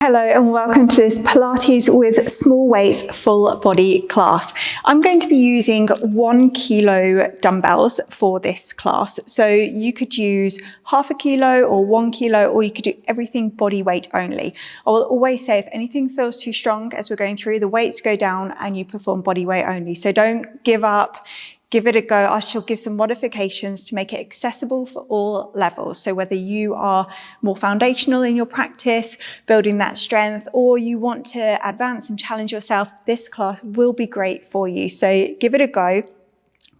Hello and welcome to this Pilates with small weights full body class. I'm going to be using 1 kilo dumbbells for this class. So you could use half a kilo or 1 kilo, or you could do everything body weight only. I will always say if anything feels too strong as we're going through, the weights go down and you perform body weight only. So don't give up. Give it a go. I shall give some modifications to make it accessible for all levels. So whether you are more foundational in your practice, building that strength, or you want to advance and challenge yourself, this class will be great for you. So give it a go.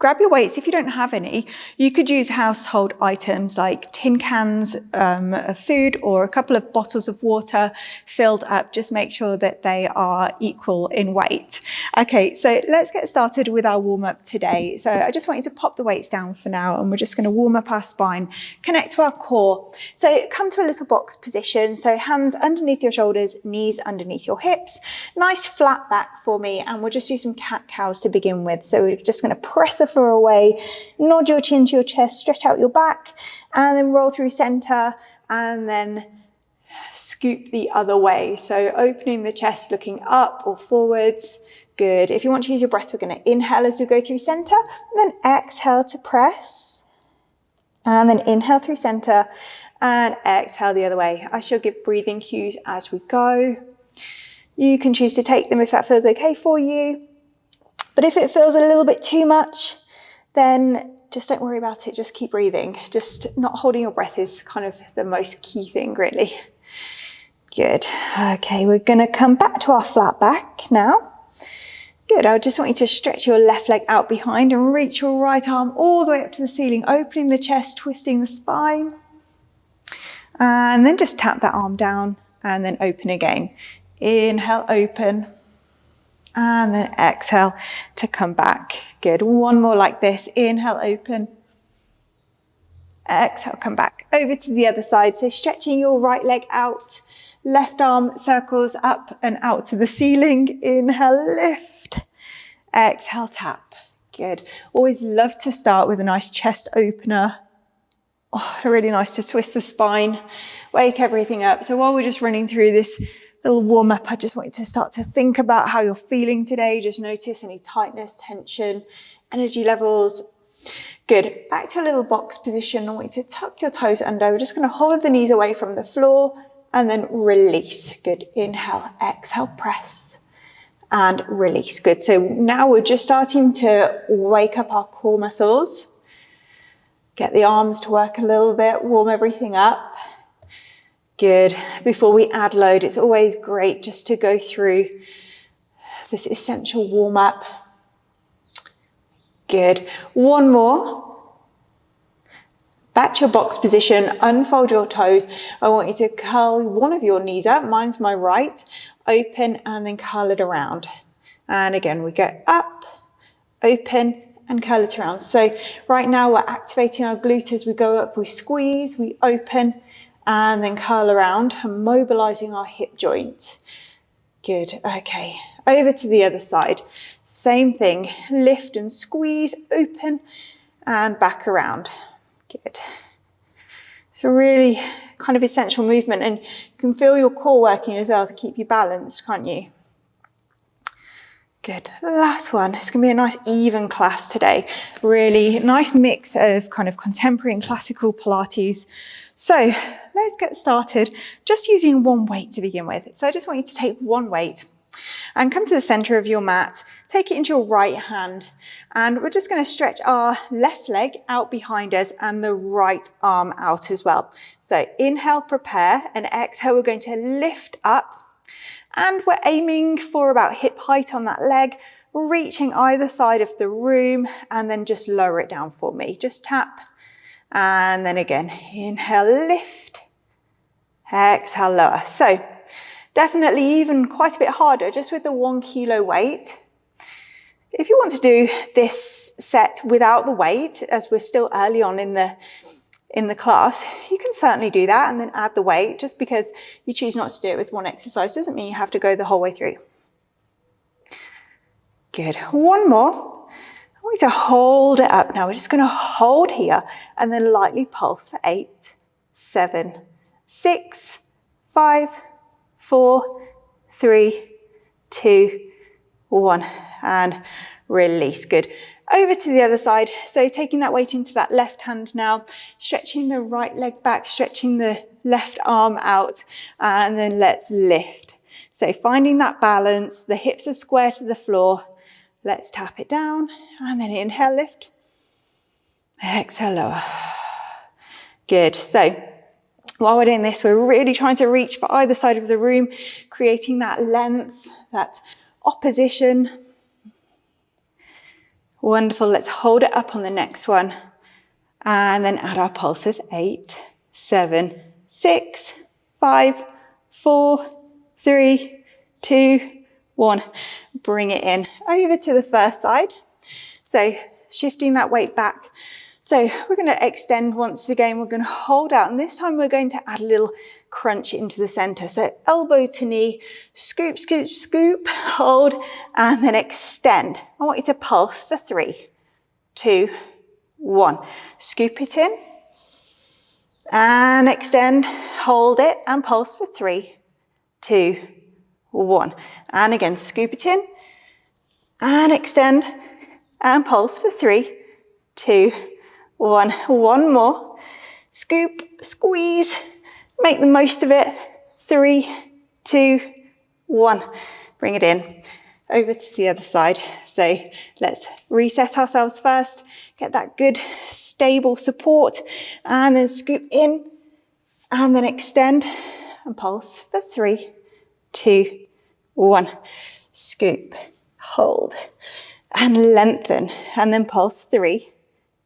Grab your weights. If you don't have any, you could use household items like tin cans of food or a couple of bottles of water filled up. Just make sure that they are equal in weight. Okay, so let's get started with our warm up today. So I just want you to pop the weights down for now, and we're just going to warm up our spine, connect to our core. So come to a little box position. So hands underneath your shoulders, knees underneath your hips. Nice flat back for me, and we'll just do some cat-cows to begin with. So we're just going to press the floor away, nod your chin to your chest, stretch out your back, and then roll through center, and then scoop the other way. So opening the chest, looking up or forwards. Good. If you want to use your breath, we're going to inhale as we go through center, and then exhale to press, and then inhale through center, and exhale the other way. I shall give breathing cues as we go. You can choose to take them if that feels okay for you. But if it feels a little bit too much, then just don't worry about it. Just keep breathing. Just not holding your breath is kind of the most key thing, really. Good. Okay, we're going to come back to our flat back now. Good. I just want you to stretch your left leg out behind and reach your right arm all the way up to the ceiling, opening the chest, twisting the spine. And then just tap that arm down and then open again. Inhale, open. And then exhale to come back. Good. One more like this. Inhale, open. Exhale, come back. Over to the other side. So stretching your right leg out. Left arm circles up and out to the ceiling. Inhale, lift. Exhale, tap. Good. Always love to start with a nice chest opener. Oh, really nice to twist the spine. Wake everything up. So while we're just running through this little warm up, I just want you to start to think about how you're feeling today. Just notice any tightness, tension, energy levels. Good. Back to a little box position. I want you to tuck your toes under. We're just going to hold the knees away from the floor and then release. Good. Inhale, exhale, press and release. Good. So now we're just starting to wake up our core muscles. Get the arms to work a little bit, warm everything up. Good. Before we add load, it's always great just to go through this essential warm up. Good. One more. Back to your box position, unfold your toes. I want you to curl one of your knees up, mine's my right, open and then curl it around. And again, we go up, open and curl it around. So right now we're activating our glutes as we go up, we squeeze, we open, and then curl around and mobilizing our hip joint. Good. Okay. Over to the other side. Same thing. Lift and squeeze, open and back around. Good. It's a really kind of essential movement, and you can feel your core working as well to keep you balanced, can't you? Good. Last one. It's going to be a nice even class today. Really nice mix of kind of contemporary and classical Pilates. So let's get started just using one weight to begin with. So I just want you to take one weight and come to the center of your mat. Take it into your right hand, and we're just going to stretch our left leg out behind us and the right arm out as well. So inhale, prepare, and exhale, we're going to lift up. And we're aiming for about hip height on that leg, reaching either side of the room, and then just lower it down for me. Just tap, and then again, inhale, lift, exhale, lower. So definitely even quite a bit harder just with the 1 kilo weight. If you want to do this set without the weight, as we're still early on in the class, you can certainly do that and then add the weight. Just because you choose not to do it with one exercise doesn't mean you have to go the whole way through. Good. One more. I want you to hold it up now. We're just going to hold here and then lightly pulse for 8, 7, 6, 5, 4, 3, 2, 1. And release. Good. Over to the other side. So taking that weight into that left hand now, stretching the right leg back, stretching the left arm out, and then let's lift. So finding that balance, the hips are square to the floor. Let's tap it down, and then inhale, lift. Exhale, lower. Good. So while we're doing this, we're really trying to reach for either side of the room, creating that length, that opposition. Wonderful. Let's hold it up on the next one. And then add our pulses. 8, 7, 6, 5, 4, 3, 2, 1. Bring it in over to the first side. So shifting that weight back. So we're going to extend once again. We're going to hold out. And this time we're going to add a little crunch into the center. So elbow to knee, scoop, scoop, scoop, hold, and then extend. I want you to pulse for 3, 2, 1. Scoop it in and extend, hold it and pulse for 3, 2, 1. And again, scoop it in and extend and pulse for 3, 2, 1. One more. Scoop, squeeze. Make the most of it. 3, 2, 1. Bring it in. Over to the other side. So let's reset ourselves first. Get that good, stable support. And then scoop in. And then extend. And pulse for 3, 2, 1. Scoop. Hold. And lengthen. And then pulse 3,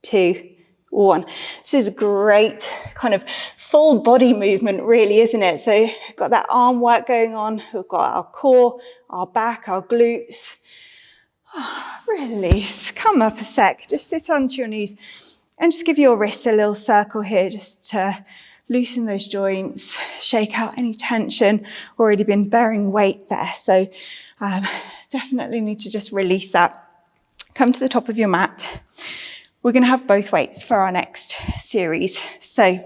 2, 1. This is great kind of full body movement really, isn't it? So we've got that arm work going on. We've got our core, our back, our glutes. Release. Come up a sec. Just sit onto your knees and just give your wrists a little circle here just to loosen those joints, shake out any tension. Already been bearing weight there. So definitely need to just release that. Come to the top of your mat. We're going to have both weights for our next series. So I'm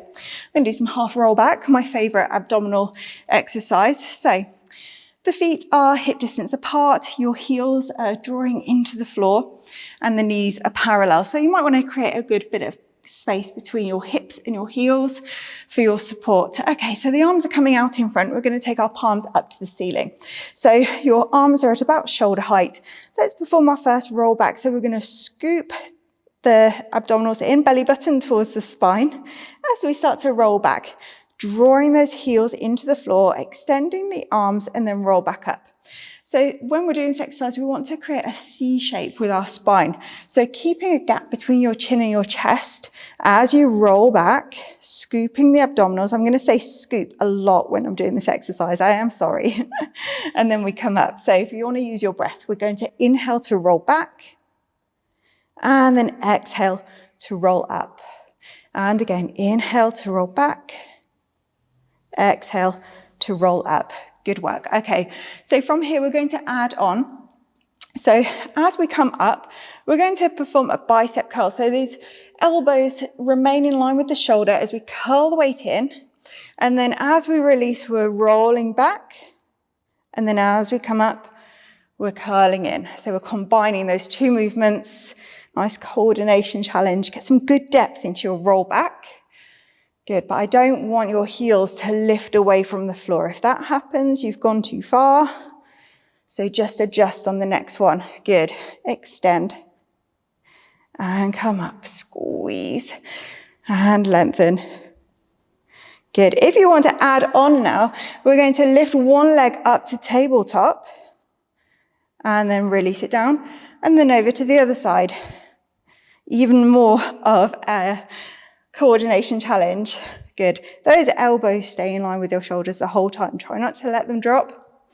going to do some half roll back, my favorite abdominal exercise. So the feet are hip distance apart, your heels are drawing into the floor, and the knees are parallel. So you might want to create a good bit of space between your hips and your heels for your support. Okay, so the arms are coming out in front. We're going to take our palms up to the ceiling. So your arms are at about shoulder height. Let's perform our first roll back. So we're going to scoop the abdominals in, belly button towards the spine as we start to roll back, drawing those heels into the floor, extending the arms, and then roll back up. So when we're doing this exercise, we want to create a C shape with our spine. So keeping a gap between your chin and your chest as you roll back, scooping the abdominals. I'm going to say scoop a lot when I'm doing this exercise. I am sorry. And then we come up. So if you want to use your breath, we're going to inhale to roll back. And then exhale to roll up. And again, inhale to roll back. Exhale to roll up. Good work. Okay, so from here, we're going to add on. So as we come up, we're going to perform a bicep curl. So these elbows remain in line with the shoulder as we curl the weight in. And then as we release, we're rolling back. And then as we come up, we're curling in. So we're combining those two movements. Nice coordination challenge. Get some good depth into your roll back. Good, but I don't want your heels to lift away from the floor. If that happens, you've gone too far. So just adjust on the next one. Good. Extend. And come up. Squeeze. And lengthen. Good. If you want to add on now, we're going to lift one leg up to tabletop. And then release it down. And then over to the other side. Even more of a coordination challenge. Good. Those elbows stay in line with your shoulders the whole time. Try not to let them drop.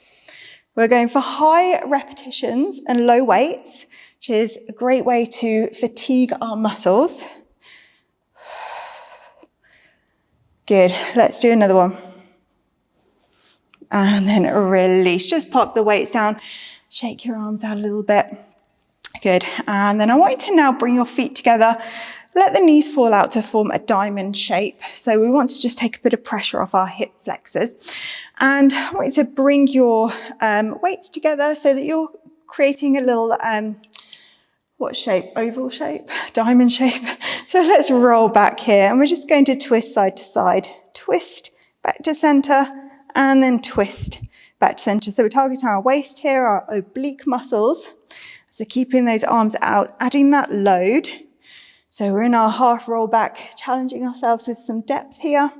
We're going for high repetitions and low weights, which is a great way to fatigue our muscles. Good. Let's do another one. And then release. Just pop the weights down. Shake your arms out a little bit. Good. And then I want you to now bring your feet together. Let the knees fall out to form a diamond shape. So we want to just take a bit of pressure off our hip flexors. And I want you to bring your weights together so that you're creating a little, what shape? Oval shape? Diamond shape? So let's roll back here. And we're just going to twist side to side. Twist back to center, and then twist back to center. So we're targeting our waist here, our oblique muscles. So keeping those arms out, adding that load. So we're in our half roll back, challenging ourselves with some depth here.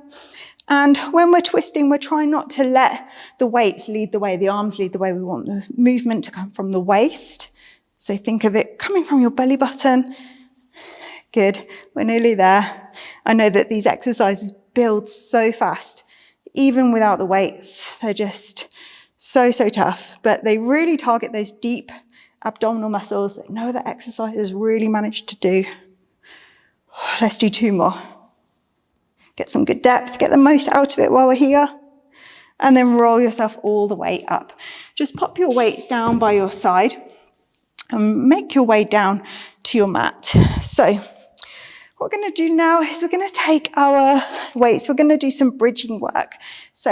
And when we're twisting, we're trying not to let the weights lead the way, the arms lead the way. We want the movement to come from the waist. So think of it coming from your belly button. Good, we're nearly there. I know that these exercises build so fast, even without the weights. They're just so tough, but they really target those deep abdominal muscles that no other exercise has really managed to do. Let's do 2 more. Get some good depth, get the most out of it while we're here. And then roll yourself all the way up. Just pop your weights down by your side and make your way down to your mat. So what we're going to do now is we're going to take our weights, we're going to do some bridging work. So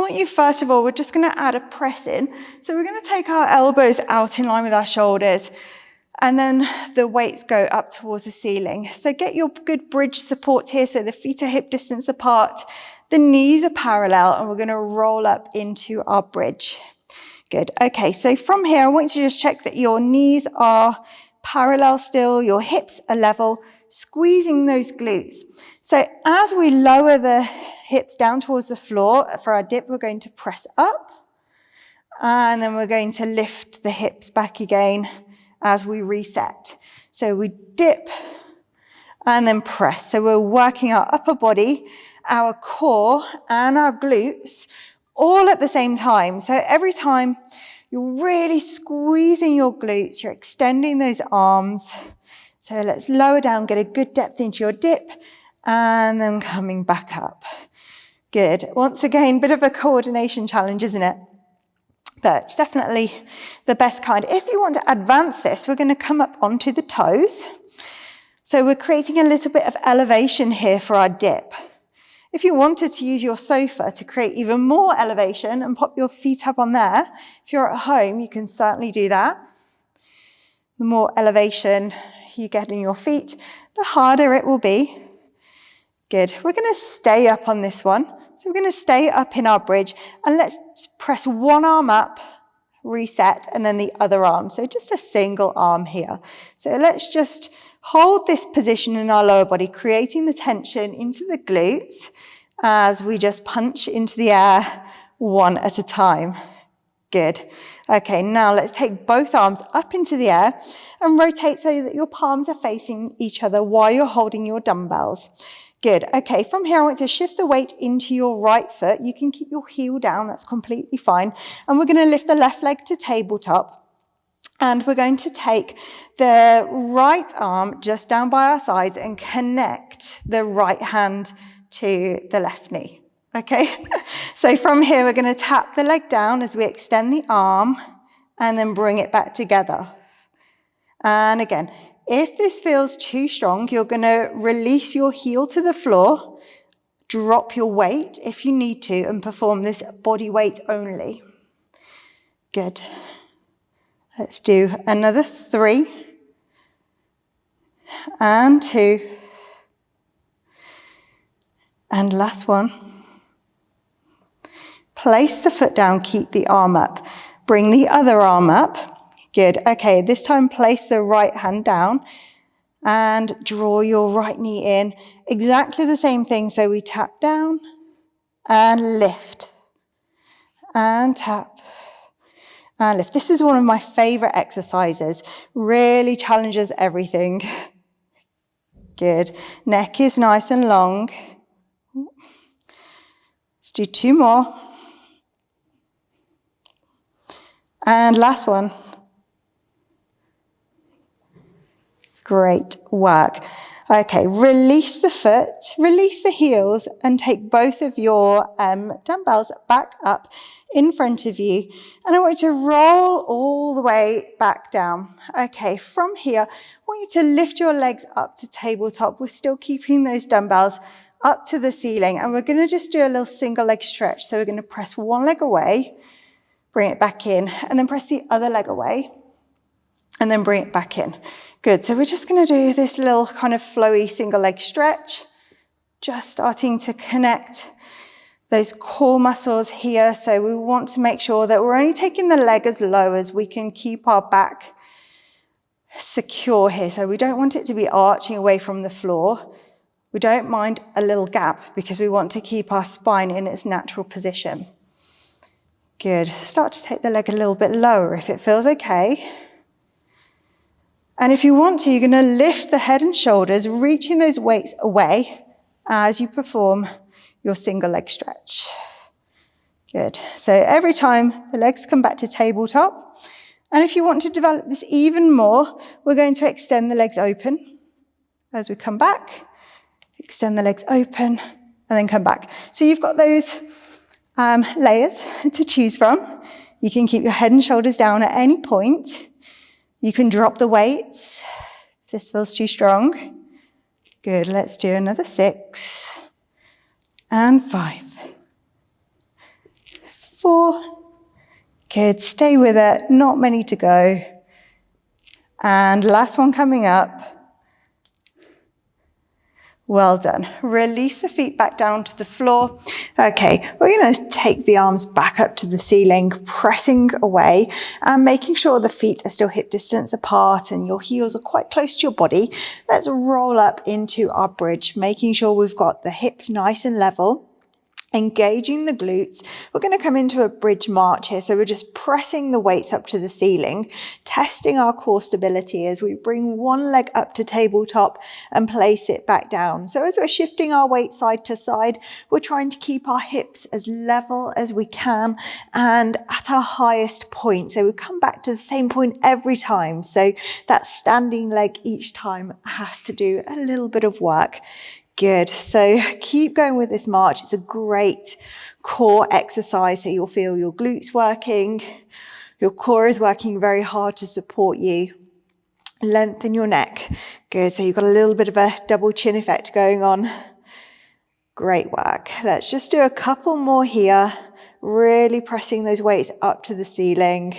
I want you, first of all, we're just going to add a press in. So we're going to take our elbows out in line with our shoulders, and then the weights go up towards the ceiling. So get your good bridge support here. So the feet are hip distance apart, the knees are parallel, and we're going to roll up into our bridge. Good. Okay, so from here, I want you to just check that your knees are parallel still, your hips are level, squeezing those glutes. So as we lower the hips down towards the floor for our dip, we're going to press up, and then we're going to lift the hips back again as we reset. So we dip and then press. So we're working our upper body, our core, and our glutes all at the same time. So every time you're really squeezing your glutes, you're extending those arms. So let's lower down, get a good depth into your dip, and then coming back up. Good. Once again, bit of a coordination challenge, isn't it? But it's definitely the best kind. If you want to advance this, we're going to come up onto the toes. So we're creating a little bit of elevation here for our dip. If you wanted to use your sofa to create even more elevation and pop your feet up on there, if you're at home, you can certainly do that. The more elevation you get in your feet, the harder it will be. Good. We're going to stay up on this one. So we're going to stay up in our bridge, and let's press one arm up, reset, and then the other arm. So just a single arm here. So let's just hold this position in our lower body, creating the tension into the glutes as we just punch into the air one at a time. Good. Okay, now let's take both arms up into the air and rotate so that your palms are facing each other while you're holding your dumbbells. Good. Okay, from here I want to shift the weight into your right foot. You can keep your heel down, that's completely fine. And we're going to lift the left leg to tabletop. And we're going to take the right arm just down by our sides and connect the right hand to the left knee. Okay? So from here we're going to tap the leg down as we extend the arm and then bring it back together. And again, if this feels too strong, you're going to release your heel to the floor, drop your weight if you need to, and perform this body weight only. Good. Let's do another 3 and 2 and last one. Place the foot down, keep the arm up. Bring the other arm up. Good. Okay, this time place the right hand down and draw your right knee in. Exactly the same thing. So we tap down and lift and tap and lift. This is one of my favorite exercises. Really challenges everything. Good. Neck is nice and long. Let's do 2 more. And last one. Great work. Okay, release the foot, release the heels, and take both of your dumbbells back up in front of you. And I want you to roll all the way back down. Okay, from here, I want you to lift your legs up to tabletop. We're still keeping those dumbbells up to the ceiling. And we're going to just do a little single leg stretch. So we're going to press one leg away, bring it back in, and then press the other leg away, and then bring it back in. Good, so we're just gonna do this little kind of flowy single leg stretch, just starting to connect those core muscles here. So we want to make sure that we're only taking the leg as low as we can keep our back secure here. So we don't want it to be arching away from the floor. We don't mind a little gap because we want to keep our spine in its natural position. Good, start to take the leg a little bit lower if it feels okay. And if you want to, you're going to lift the head and shoulders, reaching those weights away as you perform your single leg stretch. Good. So every time the legs come back to tabletop, and if you want to develop this even more, we're going to extend the legs open as we come back, extend the legs open, and then come back. So you've got those layers to choose from. You can keep your head and shoulders down at any point. You can drop the weights if this feels too strong. Good, let's do another 6 and 5, 4. Good, stay with it, not many to go. And last one coming up. Well done. Release the feet back down to the floor. Okay, we're going to take the arms back up to the ceiling, pressing away and making sure the feet are still hip distance apart and your heels are quite close to your body. Let's roll up into our bridge, making sure we've got the hips nice and level. Engaging the glutes. We're going to come into a bridge march here. So we're just pressing the weights up to the ceiling, testing our core stability as we bring one leg up to tabletop and place it back down. So as we're shifting our weight side to side, we're trying to keep our hips as level as we can and at our highest point. So we come back to the same point every time. So that standing leg each time has to do a little bit of work. Good. So keep going with this march. It's a great core exercise. So you'll feel your glutes working. Your core is working very hard to support you. Lengthen your neck. Good. So you've got a little bit of a double chin effect going on. Great work. Let's just do a couple more here. Really pressing those weights up to the ceiling.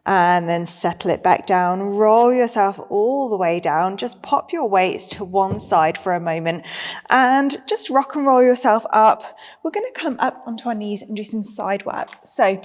And then settle it back down. Roll yourself all the way down. Just pop your weights to one side for a moment and just rock and roll yourself up. We're going to come up onto our knees and do some side work. So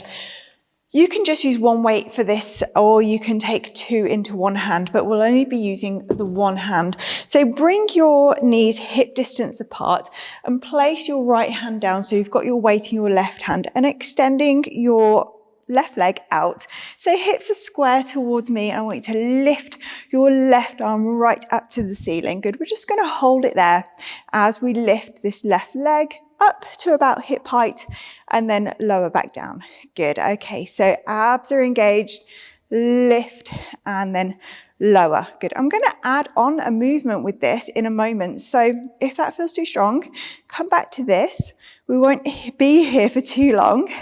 you can just use one weight for this, or you can take 2 into one hand, but we'll only be using the one hand. So bring your knees hip distance apart and place your right hand down. So you've got your weight in your left hand and extending your left leg out. So hips are square towards me. I want you to lift your left arm right up to the ceiling. Good. We're just going to hold it there as we lift this left leg up to about hip height and then lower back down. Good. Okay. So abs are engaged, lift and then lower. Good. I'm going to add on a movement with this in a moment. So if that feels too strong, come back to this. We won't be here for too long.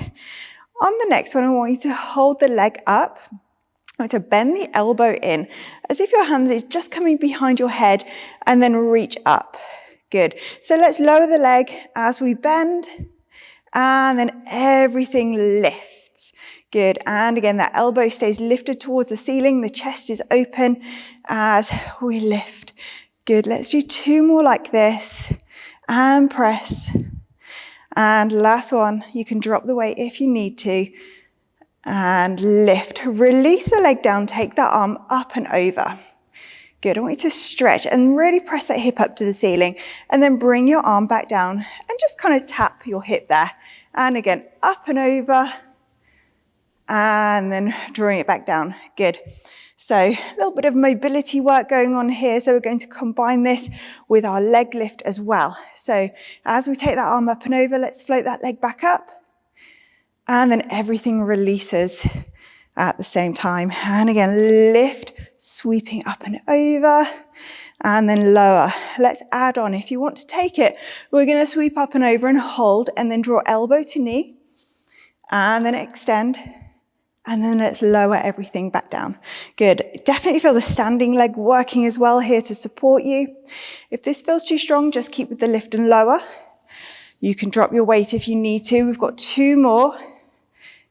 On the next one, I want you to hold the leg up. I want you to bend the elbow in as if your hand is just coming behind your head and then reach up. Good. So let's lower the leg as we bend and then everything lifts. Good. And again, that elbow stays lifted towards the ceiling. The chest is open as we lift. Good. Let's do 2 more like this and press. And last one, you can drop the weight if you need to and lift. Release the leg down, take that arm up and over. Good, I want you to stretch and really press that hip up to the ceiling and then bring your arm back down and just kind of tap your hip there. And again, up and over and then drawing it back down. Good. So a little bit of mobility work going on here. So we're going to combine this with our leg lift as well. So as we take that arm up and over, let's float that leg back up. And then everything releases at the same time. And again, lift, sweeping up and over, and then lower. Let's add on. If you want to take it, we're going to sweep up and over and hold, and then draw elbow to knee, and then extend, and then let's lower everything back down. Good. Definitely feel the standing leg working as well here to support you. If this feels too strong, just keep with the lift and lower. You can drop your weight if you need to. We've got 2 more.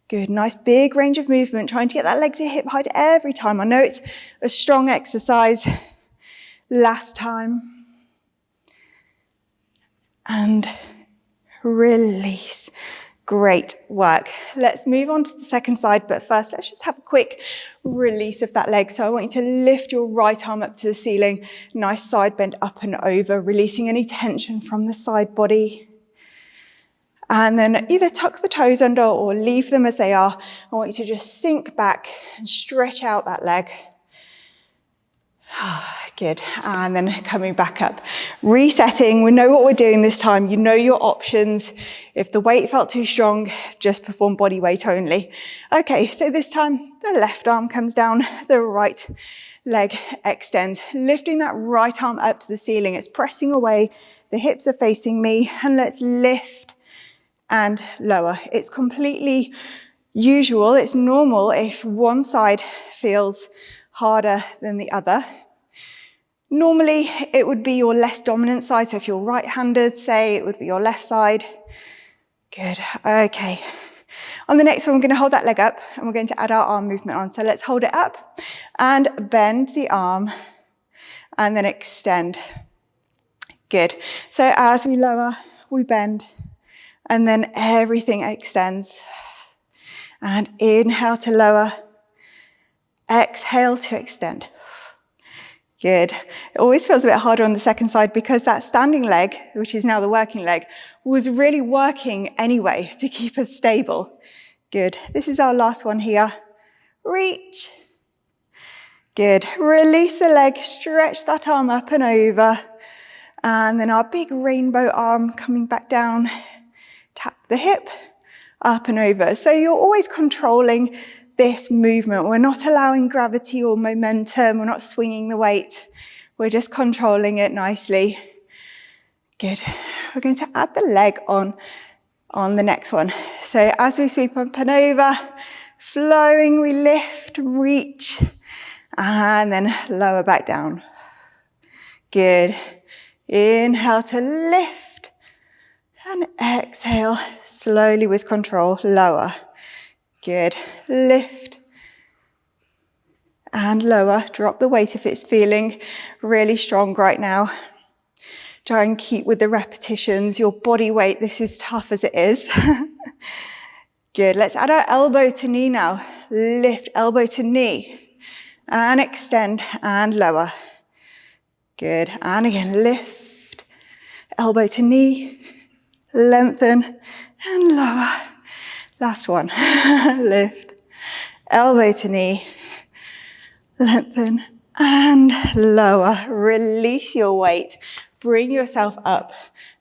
Good, nice big range of movement, trying to get that leg to hip height every time. I know it's a strong exercise. Last time. And release. Great work. Let's move on to the second side, but first let's just have a quick release of that leg. So I want you to lift your right arm up to the ceiling. Nice side bend up and over, releasing any tension from the side body. And then either tuck the toes under or leave them as they are. I want you to just sink back and stretch out that leg. Good. And then coming back up. Resetting. We know what we're doing this time. You know your options. If the weight felt too strong, just perform body weight only. Okay, so this time the left arm comes down, the right leg extends. Lifting that right arm up to the ceiling. It's pressing away. The hips are facing me. And let's lift and lower. It's completely usual. It's normal if one side feels harder than the other. Normally, it would be your less dominant side. So if you're right-handed, say, it would be your left side. Good. Okay. On the next one, we're going to hold that leg up and we're going to add our arm movement on. So let's hold it up and bend the arm and then extend. Good. So as we lower, we bend. And then everything extends. And inhale to lower. Exhale to extend. Good. It always feels a bit harder on the second side because that standing leg, which is now the working leg, was really working anyway to keep us stable. Good. This is our last one here. Reach. Good. Release the leg, stretch that arm up and over. And then our big rainbow arm coming back down. Tap the hip, up and over. So you're always controlling this movement. We're not allowing gravity or momentum. We're not swinging the weight. We're just controlling it nicely. Good. We're going to add the leg on the next one. So as we sweep up and over, flowing, we lift, reach, and then lower back down. Good. Inhale to lift, and exhale slowly with control, lower. Good. Lift and lower. Drop the weight if it's feeling really strong right now. Try and keep with the repetitions. Your body weight, this is tough as it is. Good. Let's add our elbow to knee now. Lift, elbow to knee. And extend and lower. Good. And again, lift, elbow to knee. Lengthen and lower. Last one. Lift, elbow to knee. Lengthen and lower. Release your weight. Bring yourself up.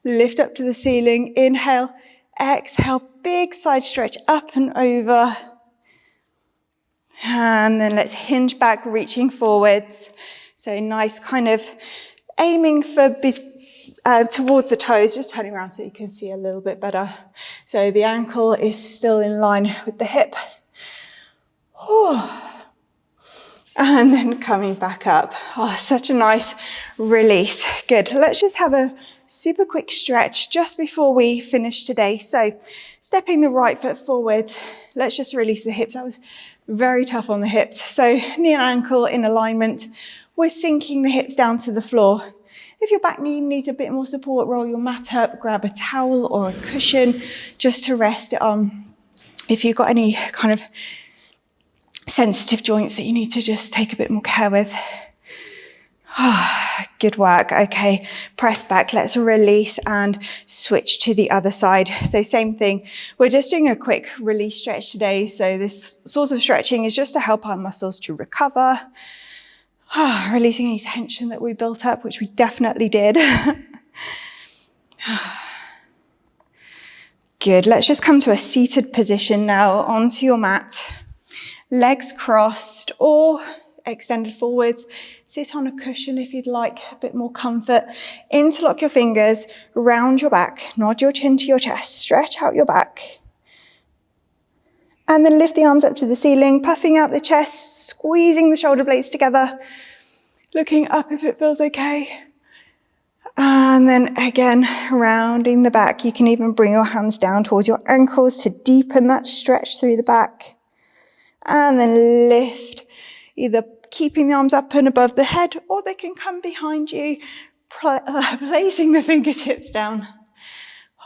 Lift up to the ceiling. Inhale, exhale, big side stretch up and over. And then let's hinge back, reaching forwards. So nice kind of aiming for towards the toes, just turning around so you can see a little bit better. So the ankle is still in line with the hip. And then coming back up. Oh, such a nice release. Good. Let's just have a super quick stretch just before we finish today. So stepping the right foot forward. Let's just release the hips. That was very tough on the hips. So knee and ankle in alignment. We're sinking the hips down to the floor. If your back knee needs a bit more support, roll your mat up, grab a towel or a cushion just to rest it on. If you've got any kind of sensitive joints that you need to just take a bit more care with. Good work. Okay, press back. Let's release and switch to the other side. So same thing. We're just doing a quick release stretch today. So this sort of stretching is just to help our muscles to recover. Releasing any tension that we built up, which we definitely did. Good. Let's just come to a seated position now onto your mat. legs crossed or extended forwards. Sit on a cushion if you'd like a bit more comfort. Interlock your fingers, round your back, nod your chin to your chest, stretch out your back. And then lift the arms up to the ceiling, puffing out the chest, squeezing the shoulder blades together, looking up if it feels okay. And then again, rounding the back. You can even bring your hands down towards your ankles to deepen that stretch through the back. And then lift, either keeping the arms up and above the head, or they can come behind you, placing the fingertips down.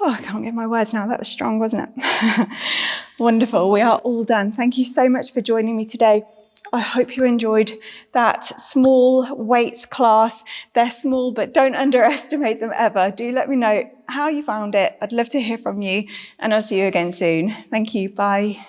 Oh, I can't get my words now. That was strong, wasn't it? Wonderful. We are all done. Thank you so much for joining me today. I hope you enjoyed that small weights class. They're small, but don't underestimate them ever. Do let me know how you found it. I'd love to hear from you, and I'll see you again soon. Thank you. Bye.